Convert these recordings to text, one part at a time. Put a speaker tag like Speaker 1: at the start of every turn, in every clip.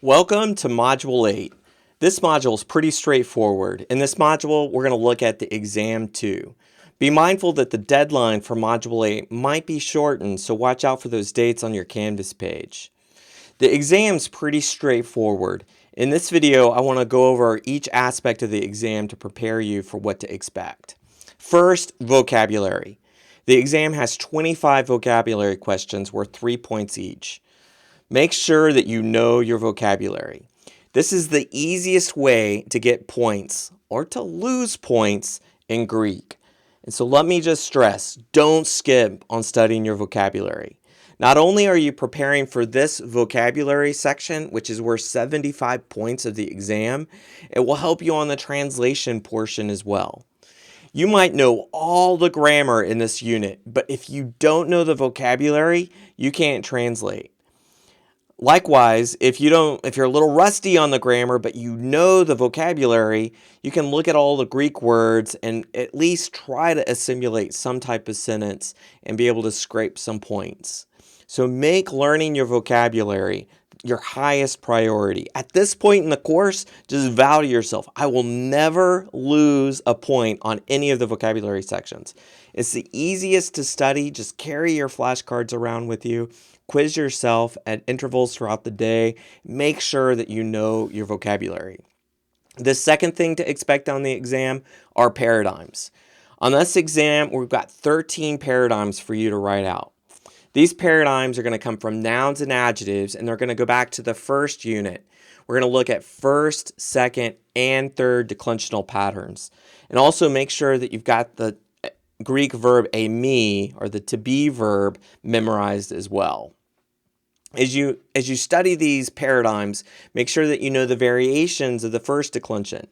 Speaker 1: Welcome to Module 8. This module is pretty straightforward. In this module, we're going to look at the exam 2. Be mindful that the deadline for Module 8 might be shortened, so watch out for those dates on your Canvas page. The exam's pretty straightforward. In this video, I want to go over each aspect of the exam to prepare you for what to expect. First, vocabulary. The exam has 25 vocabulary questions worth 3 points each. Make sure that you know your vocabulary. This is the easiest way to get points or to lose points in Greek. And so let me just stress, don't skip on studying your vocabulary. Not only are you preparing for this vocabulary section, which is worth 75 points of the exam, it will help you on the translation portion as well. You might know all the grammar in this unit, but if you don't know the vocabulary, you can't translate. Likewise, if you're a little rusty on the grammar, but you know the vocabulary, you can look at all the Greek words and at least try to assimilate some type of sentence and be able to scrape some points. So make learning your vocabulary your highest priority. At this point in the course, just vow to yourself, I will never lose a point on any of the vocabulary sections. It's the easiest to study. Just carry your flashcards around with you. Quiz yourself at intervals throughout the day. Make sure that you know your vocabulary. The second thing to expect on the exam are paradigms. On this exam, we've got 13 paradigms for you to write out. These paradigms are going to come from nouns and adjectives, and they're going to go back to the first unit. We're going to look at first, second, and third declensional patterns. And also make sure that you've got the Greek verb eimi, or the to be verb, memorized as well. As you study these paradigms, make sure that you know the variations of the first declension.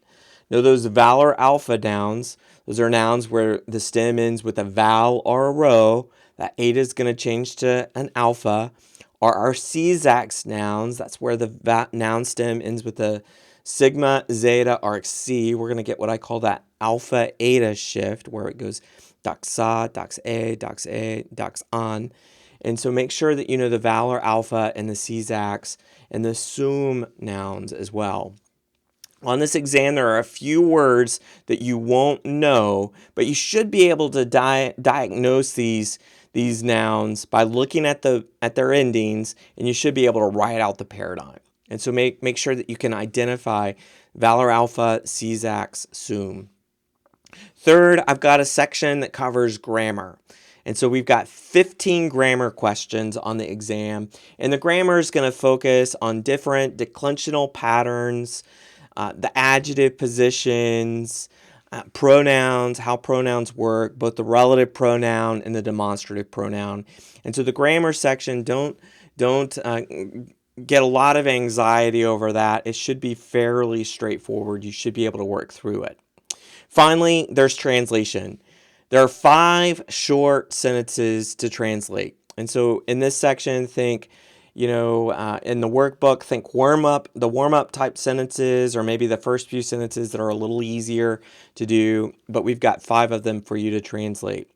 Speaker 1: Know those vowel or alpha nouns. Those are nouns where the stem ends with a vowel or a rho. That eta is going to change to an alpha. Or our Caesax nouns, that's where the noun stem ends with a sigma, zeta, or C. We're going to get what I call that alpha eta shift, where it goes doxa, doxa, doxa, doxan. And so make sure that you know the vowel or alpha and the Caesax and the sum nouns as well. On this exam, there are a few words that you won't know, but you should be able to diagnose these nouns by looking at their endings, and you should be able to write out the paradigm. And so make sure that you can identify vowel or alpha, Caesax, sum. Third, I've got a section that covers grammar. And so we've got 15 grammar questions on the exam, and the grammar is going to focus on different declensional patterns, the adjective positions, pronouns, how pronouns work, both the relative pronoun and the demonstrative pronoun. And so the grammar section, don't get a lot of anxiety over that. It should be fairly straightforward. You should be able to work through it. Finally, there's translation. There are 5 short sentences to translate. And so in this section, think, in the workbook, think the warm-up type sentences, or maybe the first few sentences that are a little easier to do, but we've got 5 of them for you to translate.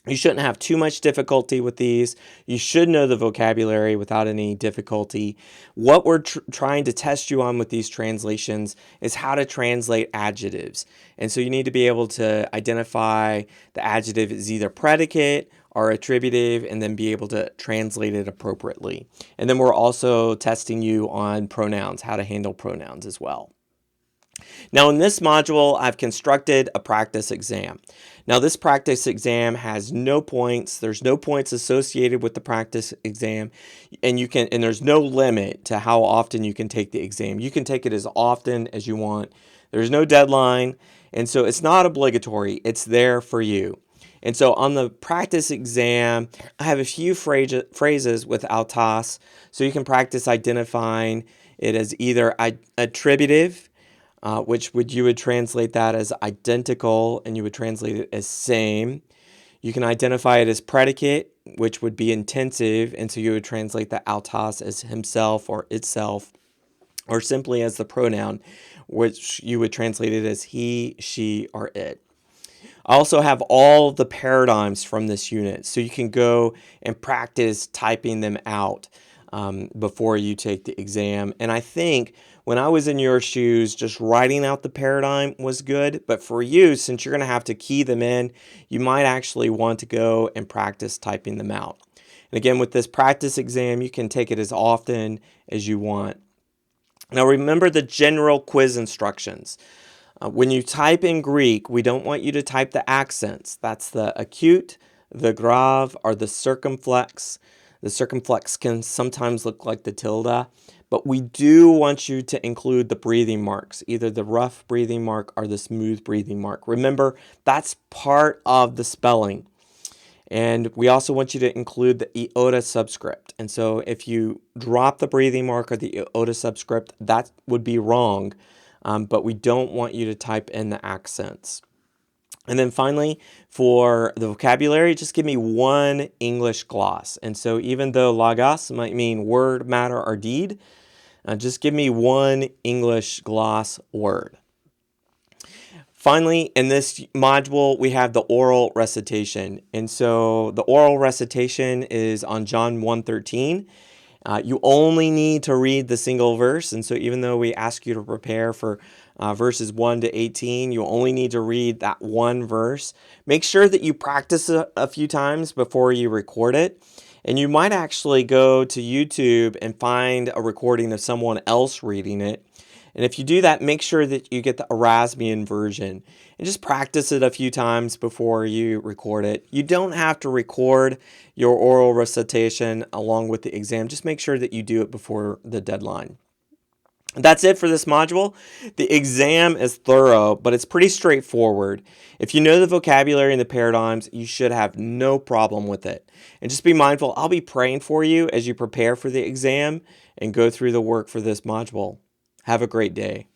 Speaker 1: You shouldn't have too much difficulty with these. You should know the vocabulary without any difficulty. What we're trying to test you on with these translations is how to translate adjectives. And so you need to be able to identify the adjective as either predicate or attributive, and then be able to translate it appropriately. And then we're also testing you on pronouns, how to handle pronouns as well. Now in this module, I've constructed a practice exam. Now this practice exam has no points. There's no points associated with the practice exam, and there's no limit to how often you can take the exam. You can take it as often as you want. There's no deadline, and so it's not obligatory. It's there for you. And so on the practice exam, I have a few phrases with autos, so you can practice identifying it as either attributive, you would translate that as identical, and you would translate it as same. You can identify it as predicate, which would be intensive, and so you would translate the autos as himself or itself, or simply as the pronoun, which you would translate it as he, she, or it. I also have all of the paradigms from this unit, so you can go and practice typing them out. before you take the exam. And I think when I was in your shoes, just writing out the paradigm was good. But for you, since you're going to have to key them in, you might actually want to go and practice typing them out. And again, with this practice exam, you can take it as often as you want. Now remember the general quiz instructions. When you type in Greek, we don't want you to type the accents. That's the acute, the grave, or the circumflex. The circumflex can sometimes look like the tilde, but we do want you to include the breathing marks, either the rough breathing mark or the smooth breathing mark. Remember, that's part of the spelling. And we also want you to include the iota subscript. And so if you drop the breathing mark or the iota subscript, that would be wrong. But we don't want you to type in the accents. And then finally, for the vocabulary, just give me one English gloss. And so even though logos might mean word, matter, or deed, just give me one English gloss word. Finally, in this module, we have the oral recitation. And so the oral recitation is on John 1:13. You only need to read the single verse. And so even though we ask you to prepare for verses 1 to 18, you only need to read that one verse. Make sure that you practice a few times before you record it. And you might actually go to YouTube and find a recording of someone else reading it. And if you do that, make sure that you get the Erasmian version and just practice it a few times before you record it. You don't have to record your oral recitation along with the exam. Just make sure that you do it before the deadline. That's it for this module. The exam is thorough, but it's pretty straightforward. If you know the vocabulary and the paradigms, you should have no problem with it. And just be mindful, I'll be praying for you as you prepare for the exam and go through the work for this module. Have a great day.